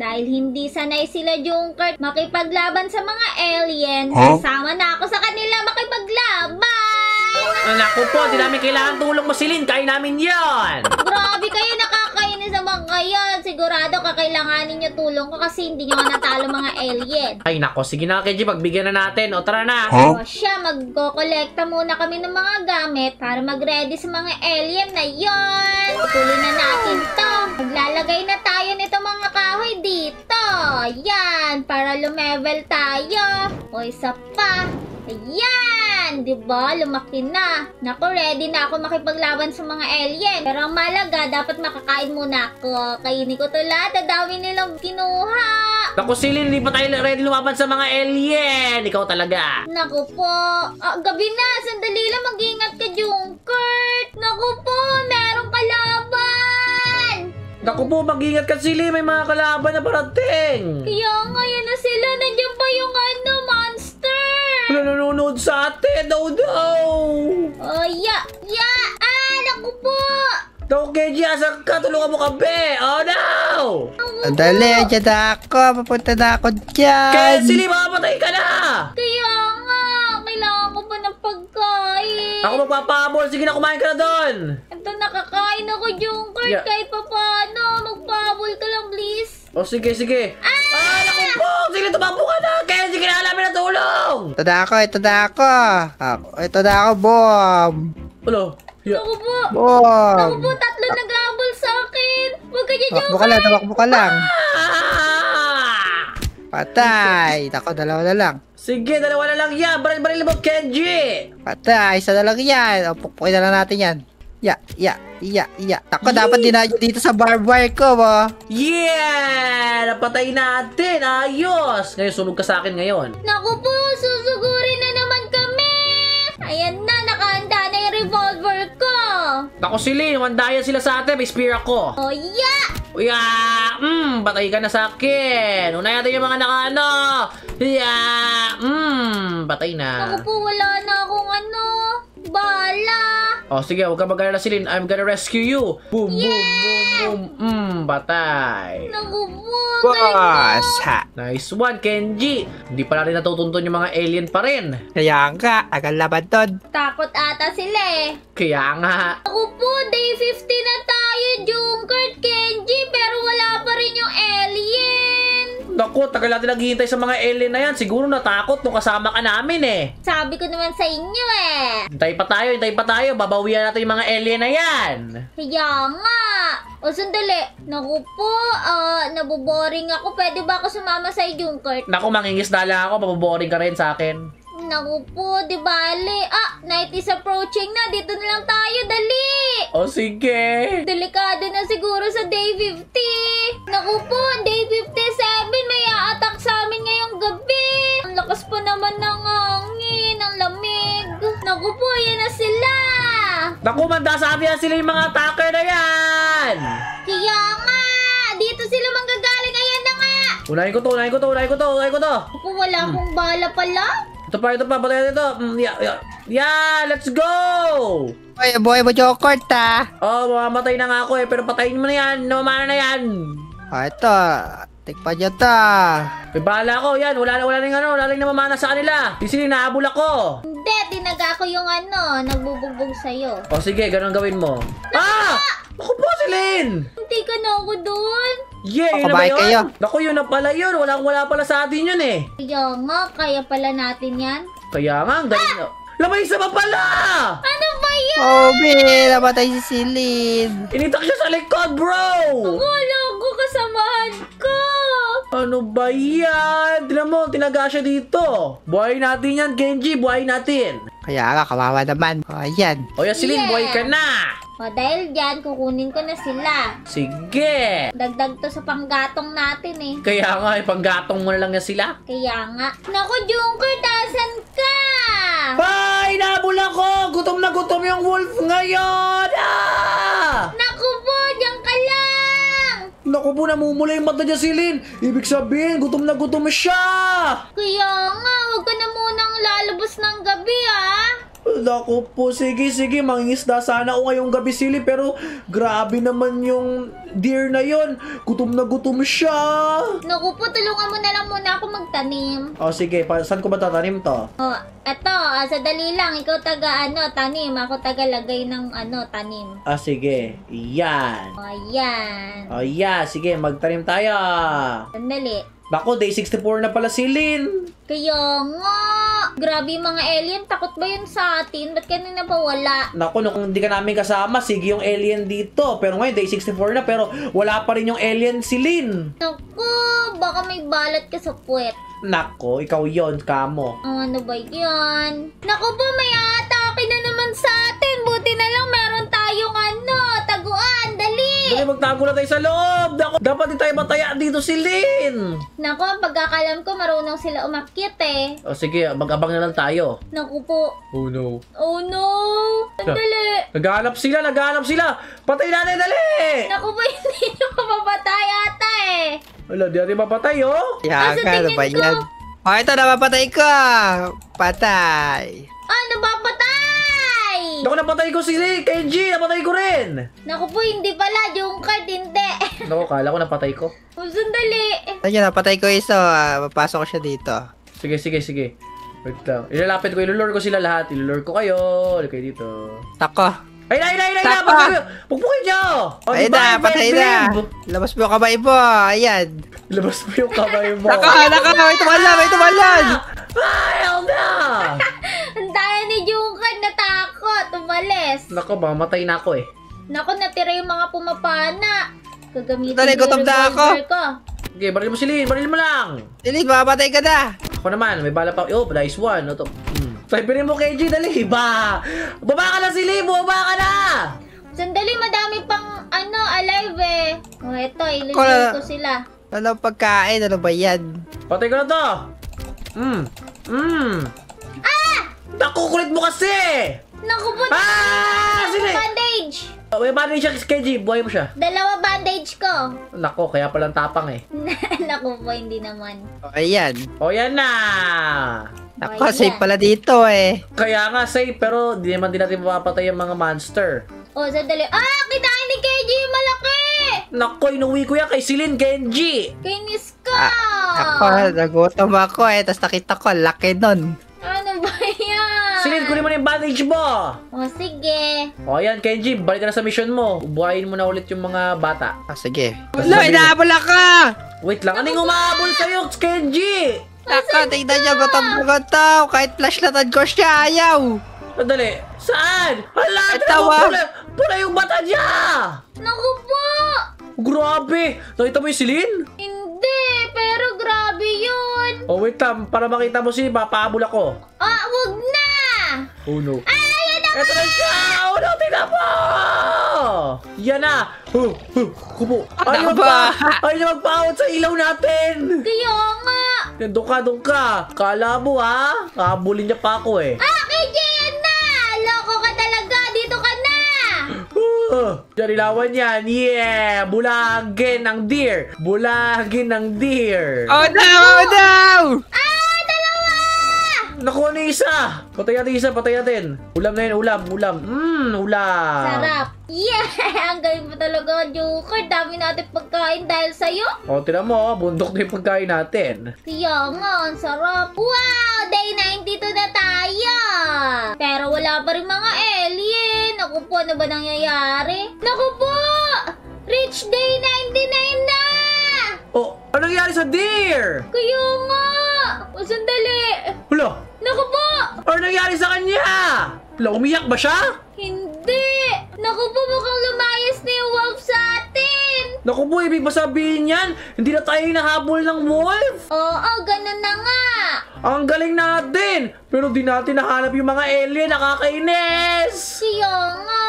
Dahil hindi sanay sila Junkert makipaglaban sa mga alien, kasama na ako sa kanila makipaglaban! Naku po, di namin kailangan tulong mo, Celine. Kaya namin yan. Grabe kayo, nakakainis naman kayo. Sigurado kakailanganin nyo tulong ko kasi hindi nyo natalo mga alien. Ay nako, sige na Kenji, pagbigyan na natin. O tara na. O siya, magko-kolekta muna kami ng mga gamit para mag-ready sa mga alien na yon. Tuloy na natin to. Maglalagay na tayo nito mga kahoy dito. Yan, para lumevel tayo. O isa pa. Ayan! Diba? Lumaki na. Naku, ready na ako makipaglaban sa mga alien. Pero ang malaga, dapat makakain muna ako. Kainin ko to lahat. Ang dami nilang kinuha. Naku, Celine, hindi pa tayo ready lumaban sa mga alien. Ikaw talaga. Naku po. Gabi na. Sandali lang. Mag-ingat ka, Junkert. Naku po. Merong kalaban. Naku po, mag-ingat ka, Celine. May mga kalaban na parating. Kaya nga, yan na sila. Nandiyan pa yung monster. Nanonood sa atin. No. Naku po. Naku, Kenji, asan ka? Tulungan mo kami. Oh, no. Andali, dyan na ako. Papunta na ako dyan. Kaya, Celine, makapatay ka na. Kaya nga. Kailangan ko pa ng pagkain. Ako magpapahabol. Sige na, kumain ka na doon. Ito, nakakain ako, Junkert. Yeah. Kahit pa paano. Magpahabol ka lang, please. O, sige. Naku po. Sige, tumakbo ka na. Kenji, kailangan namin na tulong. Ito na ako. Ito na ako, Bom. Ano? Naku po. Bom. Naku po, tatlo nag-ahabol sa akin. Huwag ka dyan, Tumakbo ka lang. Ah! Patay. Ako, dalawa na lang. Sige, dalawa na lang yan. Baril mo, Kenji. Patay. Isa na lang yan. O, pukpukin na lang natin yan. Ako, dapat dinadyo dito sa barbed wire ko, mo. Yeah! Napatay natin. Ayos. Ngayon, sunog ka sa akin ngayon. Naku po, susugurin na naman kami. Ayan na, nakahanda na yung revolver ko. Naku, Celine, mandayan sila sa atin. May spear ako. Oh, yeah! Patay ka na sa akin. Unay natin yung mga nakaano. Patay na. Naku po, wala na akong bala. Oh, sige, huwag ka mag-alala, Celine. I'm gonna rescue you. Boom, boom. Patay. Naku po, Boss, ha. Nice one, Kenji. Hindi pa natin natutunton yung mga alien pa rin. Kaya nga, agal laban doon. takot ata sila eh. Kaya nga. Naku po, day 50 na tayo, Junkert, Kenji, pero wala pa rin yung alien. Naku, tagal natin naghihintay sa mga alien na yan. Siguro natakot nung kasama ka namin eh. Sabi ko naman sa inyo eh. Hintay pa tayo. Babawian natin yung mga alien na yan. Kaya nga. O sandali. Naku po, naboboring ako. Pwede ba ako sumama sa Junkert? Naku, mangingisda lang ako. Maboboring ka rin sa akin. Naku po, di bale. Night is approaching na. Dito na lang tayo, dali. O sige. Delikado na siguro sa day 50. Naku po, day 57. May a-attack sa amin ngayong gabi. Ang lakas pa naman ng hangin. Ang lamig. Naku po, yan na sila. Naku, manda sa atin sila yung mga attacker na yan. Kaya nga. Dito sila manggagaling. Ayan na nga. Unahin ko to. Naku, wala akong bala pala. Ito pa, patayin ito. Yeah, let's go! Boy mo, Jokert, ha. Oh, mamamatay na nga ako eh, pero patayin mo na yan, namamana na yan. Ito, tikpan nyo to. May bahala ko, yan, wala na namamana sa kanila. Sisili, nahabol ako. Hindi, tinaga ko yung nagbubugbog sa'yo. O sige, ganun gawin mo. Ako po, Celine! Hindi ka na ako doon. Yeah, yun na ba yun? Naku, yun na pala yun. Wala pala sa atin yun eh. Kaya nga, kaya pala natin yan. Kaya nga, ang galing na. Lamay isa pa pala! Ano ba yun? Oh, be, namatay si Celine. Initak siya sa likod, bro! Akala ko kasamahan ko. Ano ba yan? Tignan mo, tinaga siya dito. Buhay natin yan, Kenji. Buhay natin. Kaya nga, kawawa naman. O, ayan. O yan, Celine, buhay ka na. O dahil dyan, kukunin ko na sila. Sige. Dagdag to sa panggatong natin eh. Kaya nga, ipanggatong mo na lang yan sila. Kaya nga. Naku, Junkert, asan ka? Ay, nabul ako! Gutom na gutom yung wolf ngayon! Naku po, dyan ka lang. Naku po, namumula yung mata niya, Celine. Ibig sabihin, gutom na gutom siya! Kaya nga, huwag ka na munang lalabas ng gabi Naku po, sige, mangingisda sana ako ngayong gabi, Silly, pero grabe naman yung deer na yon. Gutom na gutom siya. Naku po, tulungan mo na lang muna ako magtanim. O sige, saan ko ba tatanim to? Oh, eto, sadali lang. Ikaw taga tanim. Ako taga lagay ng tanim. Sige, yan. O, yan. O yan, sige, magtanim tayo. Sandali. Naku, day 64 na pala si Lynn. Kaya nga. Grabe yung mga alien. Takot ba yun sa atin? Ba't kanina pa wala? Naku, kung hindi ka namin kasama, sige yung alien dito. Pero ngayon, day 64 na, pero wala pa rin yung alien si Lynn. Naku, baka may balat ka sa puwet. Naku, ikaw yon, kamo. Ano ba yan? Naku po, may atake na naman sa atin. Buti na lang meron tayong taguan. Dali! Dali, magtago na tayo sa loob. Naku, dapat di tayo mataya dito si Lynn. Naku, ang pagkakalam ko, marunong sila umakyat eh. O sige, mag-abang na lang tayo. Naku po. Oh no. Oh no! Dali! Naghahanap sila. Patay natin, dali! Naku po, hindi nyo mapapatay ata eh. Wala, di natin mapatay, oh. Ah, sa Yaga, ano tingin ba ko. yan? Oh, ito, napapatay ko. Patay. Napapatay! Naku, napatay ko si Kenji. Napatay ko rin. Naku po, hindi pala. Yung card, hindi. Naku, kala ko napatay ko. Oh, sandali. Ayun, napatay ko isa. Papasok ko siya dito. Sige. Wait lang. Ilalapit ko, ilulure ko sila lahat. Ilulure ko kayo. Ulit kayo dito. Tako. Ay na! Tapa! Pagpukin nyo! O, Ayun diba, na, patay na. babe? Labas mo yung kamay mo. Ayan. Ilabas mo yung kamay mo. Nako, may tumalon. Ayaw na! Ang daya ni Jungkard natakot. Umalis. Naku, mamatay na ako eh. Naku, natira yung mga pumapana. Gagamitin Dali, ko gutom yung na ako. revolver ko. Okay, baril mo si Lynn. Baril mo lang. Silid, mapapatay ka na. Ako naman, may bala pa. Oh, nice one. Ito. Typerin mo, KG, dali. Baba ka na si Lynn. Baba ka na! Sandali, madami pang alive eh. Oh, eto, ililid Wala. ko sila. Ano pagkain? Ano ba yan? Patay ko na to. Naku, kulit mo kasi! Naku po, Sige! bandage. May bandage siya, KG. Buhay mo siya. 2 bandage ko. Naku, kaya palang tapang eh. Naku po, hindi naman. Oh, ayan. O, yan na! Nako, Ayan. safe pala dito eh. Kaya nga, safe, pero di naman din natin mapapatay yung mga monster. Oh, sandali. Kinain ni KG yung malaki! Naku, inuwi ko yan kay Silin Kenji. Kinis ko! Ako, nagutom ako eh. Tapos nakita ko, laki nun. Ano ba yan? Silin, kunin mo na yung bandage mo. Oh, sige. O, yan, Kenji, balik ka na sa mission mo. Buhayin mo na ulit yung mga bata. Ah, sige. Sabi- Wala, inaabala ka! Wait lang, anong umahabol sa'yo, Kenji? Nako, tingnan niyo, gutom na gutom. Kahit flashlightan ko siya, ayaw. Sandali, saan? Hala, Ay, tawa. pula yung bata niya. Naku po! Grabe, nakita mo yung Silin? Hindi, pero grabe yun. Oh, wait lang, para makita mo si papahabol ako. Wag na! Oh no. Ayan na! Eto na siya! Oh no, tingnan mo! Yan na! Kupo! Ano ba? Ayaw na magpaawat sa ilaw natin! Kaya nga! Doon ka! Kala mo ha? Kabulin niya pa ako eh. KJ, yan na! Loko ka talaga! Dito ka na! Diyan ilawan yan! Yeah! Bulagin ng deer! Bulagin ng deer! Oh no, oh no! Dalawa! Naku, ano yung isa? Patay natin. Ulam na yun, ulam. Ulam. Sarap! Yeah! Ang galing mo talaga, Joker. Dami natin pagkain dahil sa'yo. O, tinan mo, bundok na yung pagkain natin. Kaya nga, ang sarap. Wow! Day 92 na tayo! Pero wala pa rin mga alien. Naku po, ano ba nangyayari? Naku po! Reach day 99 na! Oh, ano nangyari sa deer? Kaya nga! Sandali! Hala, Naku po! ano nangyari sa kanya? Hala, umiyak ba siya? Hindi! Naku po, mukhang lumayas na yung wolf sa atin! Naku po, ibig ba sabihin yan? Hindi na tayo hinahabol ng wolf? Oo, ganun na nga! Ang galing natin! Pero di natin nahanap yung mga alien, nakakainis! Kaya nga!